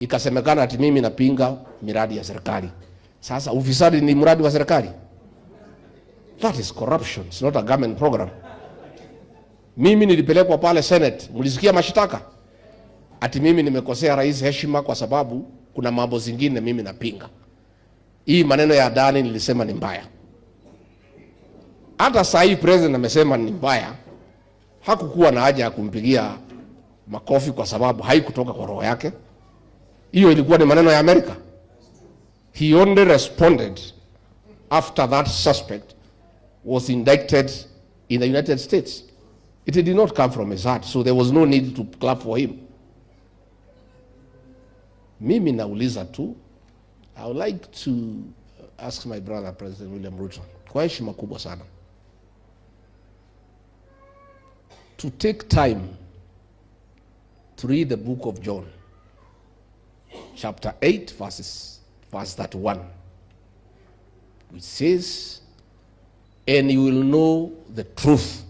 ikasemekana ati mimi napinga miradi ya serikali. Sasa ufisadi ni mradi wa serikali? That is corruption. It's not a government program. Mimi nilipelekwa pale Senate, mlisikia mashitaka ati mimi nimekosea rais heshima kwa sababu kuna mambo zingine mimi napinga. Hii maneno ya Adani nilisema ni mbaya. Hata saa hii president amesema ni mbaya. Hakukuwa na haja ya kumpigia makofi kwa sababu haikutoka kwa roho yake. Hiyo ilikuwa ni maneno ya Amerika. He only responded after that suspect was indicted in the United States. It did not come from his heart, so there was no need to clap for him. Mimi nauliza tu, I would like to ask my brother President William Ruto, kwa heshima kubwa sana, to take time to read the book of John, chapter 8, verse 31, which says, and you will know the truth,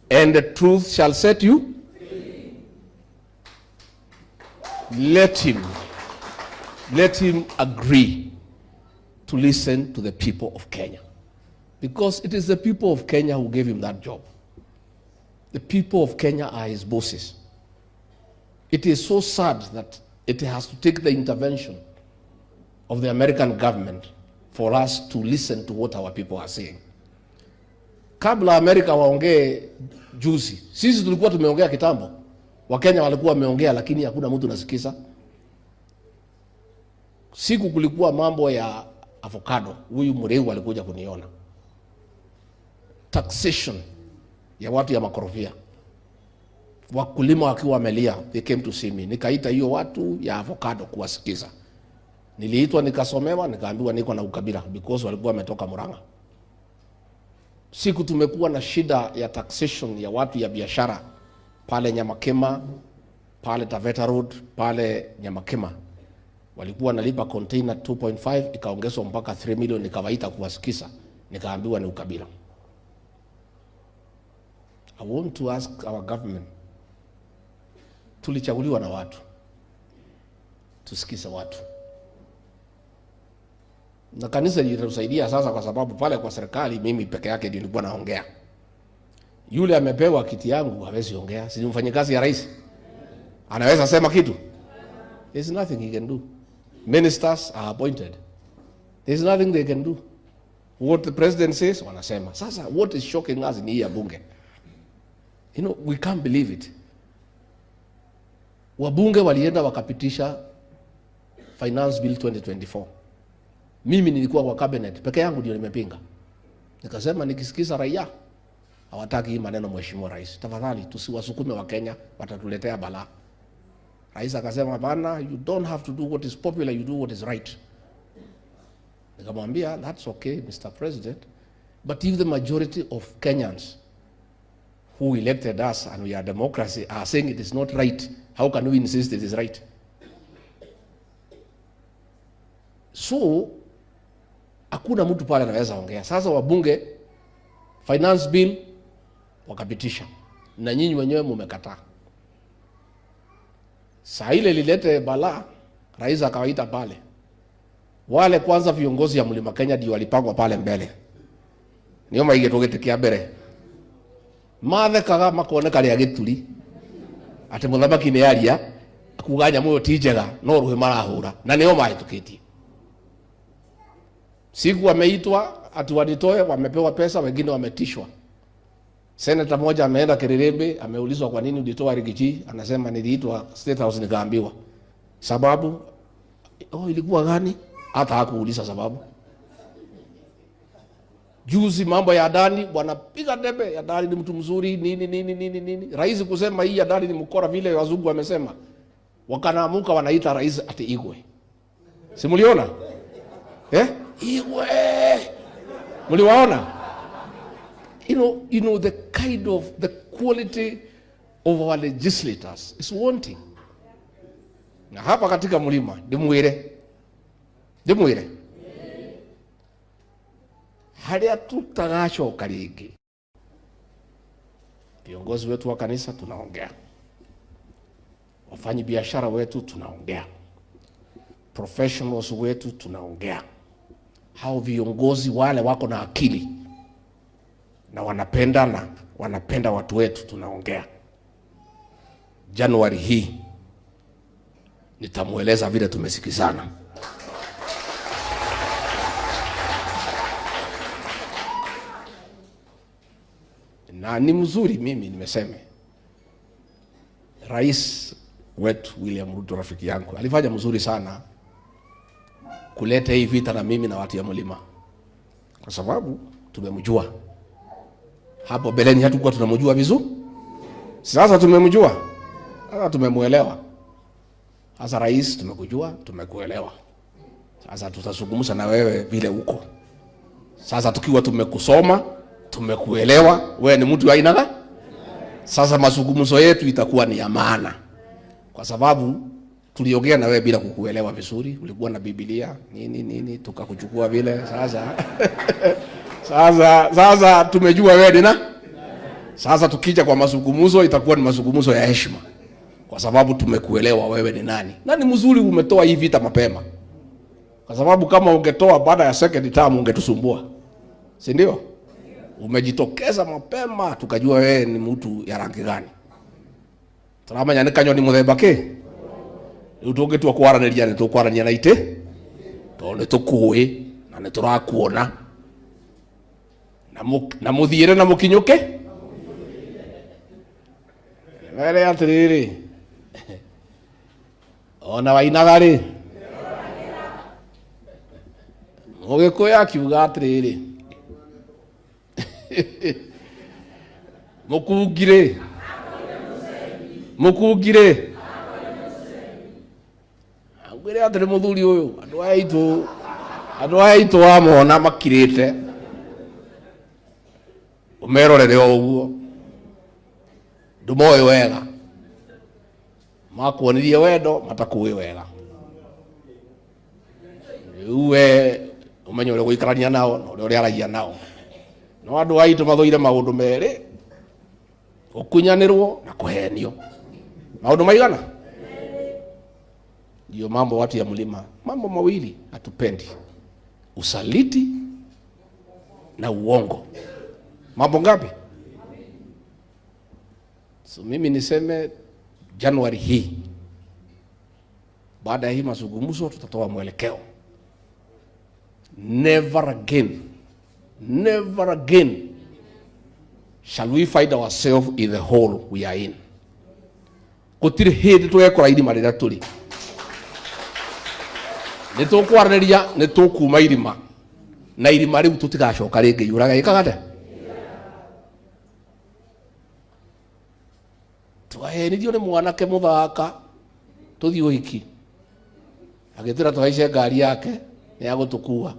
and the truth shall set you free. Let him agree to listen to the people of Kenya, because it is the people of Kenya who gave him that job. The people of Kenya are his bosses. It is so sad that it has to take the intervention of the American government for us to listen to what our people are saying. Kabla Amerika waongee juzi, sisi tulikuwa tumeongea kitambo. Wakenya walikuwa wameongea lakini hakuna mtu nasikiza. Siku kulikuwa mambo ya avocado, huyu Mureu alikuja kuniona. Taxation ya watu ya makorofia. Wakulima wakiwa wamelia, they came to see me. Nikaita hiyo watu ya avocado kuwasikiza. Niliitwa nikasomewa, nikaambiwa niko na ukabila because walikuwa wametoka Murang'a. Siku tumekuwa na shida ya taxation ya watu ya biashara pale Nyamakema, pale Taveta Road, pale Nyamakema. Walikuwa nalipa container 2.5 ikaongezwa mpaka 3 million, nikawaita kuwasikiza, nikaambiwa ni ukabila. I want to ask our government, tulichaguliwa na watu, tusikize watu. Na kanisa litatusaidia sasa kwa sababu pale kwa serikali mimi peke yake ndio nilikuwa naongea. Yule amepewa kiti yangu hawezi ongea, si mfanyikazi ya rais. Anaweza sema kitu? There's nothing he can do. Ministers are appointed. There's nothing they can do. What the president says, wanasema. Sasa what is shocking us ni ya bunge. You know, we can't believe it. Wabunge walienda wakapitisha Finance Bill 2024. Mimi nilikuwa kwa cabinet, peke yangu ndio nimepinga. Nikasema nikisikiza raia hawataki hii maneno, mheshimiwa rais, tafadhali tusiwasukume wa Kenya, watatuletea balaa. Rais akasema bana, you don't have to do what is popular, you do what is right. Nikamwambia that's okay Mr. President, but if the majority of Kenyans who elected us and we are democracy are saying it is not right, how can we insist it is right? So hakuna mtu pale anaweza ongea. Sasa wabunge finance bill wakapitisha na nyinyi wenyewe mmekataa. Saa ile lilete balaa, rais akawaita pale. Wale kwanza viongozi ya Mlima Kenya ndio walipangwa pale mbele. Niyo maige tugetekia mbere. Mathe kaga makoneka ria gituri. Ati muthamaki ni aria kuganya muyo tijega no ruhe marahura na niyo mahitukitie. Siku wameitwa ati wanitoe, wamepewa pesa, wengine wametishwa. Senator mmoja ameenda Kirerembe, ameulizwa kwa nini ulitoa Rigiji, anasema niliitwa State House nikaambiwa. Sababu ilikuwa gani? Hata hakuuliza sababu. Juzi mambo ya Adani, wanapiga debe, Adani ni mtu mzuri, nini. Rais kusema hii Adani ni mkora vile wazungu wamesema. Wakanaamuka wanaita rais ati Igwe. Si mliona? Igwe. Mliwaona? You know the kind of the quality of our legislators is wanting. Na hapa katika mlima ndimwire haria tutagacoka ringi. Viongozi wetu wa kanisa tunaongea, wafanyi biashara wetu tunaongea, professionals wetu tunaongea, hao viongozi wale wako na akili na wanapenda watu wetu tunaongea. Januari hii nitamueleza vile tumesikizana. Na ni mzuri, mimi nimesema Rais wetu William Ruto, rafiki yangu, alifanya mzuri sana kuleta hii vita na mimi na watu ya mlima, kwa sababu tumemjua. Hapo beleni hatukuwa tunamjua vizuri, sasa tumemjua, sasa tumemuelewa. Sasa rais, tumekujua, tumekuelewa, sasa tutazungumza na wewe vile uko. Sasa tukiwa tumekusoma, tumekuelewa, wewe ni mtu wa aina gani, sasa mazungumzo yetu itakuwa ni ya maana, kwa sababu tuliongea na wewe bila kukuelewa vizuri. Ulikuwa na Biblia nini tukakuchukua vile. Sasa tumejua wewe ni nani. Sasa tukija kwa mazungumzo itakuwa ni mazungumzo ya heshima, kwa sababu tumekuelewa wewe ni nani. Na ni mzuri umetoa hii vita mapema, kwa sababu kama ungetoa baada ya second term ungetusumbua, si ndio? Umejitokeza mapema tukajua wewe ni mtu ya rangi gani. Turamanya ni kanyoni muthemba ki utunge tu kwaranĩria nĩ tũkwaranĩria na itĩ tondũ nĩ tũkũĩ na nĩ tũrakuona na mũthiĩre na mũkinyũke were atĩrĩrĩ ona wainaga rĩ Mũgĩkũyũ akiuga atĩrĩrĩ mũkungire ngwĩre atĩrĩ mũthuri ũyũ andũ aya aitũ wamona makirĩte ũmerorere o ũguo ndũmoĩ wega, makuonirie wendo matakũĩ wega. Rĩu we ũmenye ũrĩa gũikarania nao na ũrĩa aragia nao. No andũ aitũ mathũire maũndũ merĩ, gũkunyanĩrwo na kũhenio. Maũndũ maigana? Ndio mambo watu ya mlima, mambo mawili hatupendi: usaliti na uongo. Mambo ngapi? So mimi niseme Januari hii, baada ya hii mazungumzo tutatoa mwelekeo. Never again shall we find ourselves in the hole we are in. Gũtirĩ hĩndĩ tũgekora irima rĩrĩa tũrĩ. Nĩ tũkwaranĩria, nĩ tũkuma irima, na irima rĩu tũtigacoka rĩngĩ iũraga ĩkagate. Twahenirio nĩ mwanake mũthaka tũthiĩ ũhiki, agĩtĩra twaice ngari yake nĩ agũtũkua.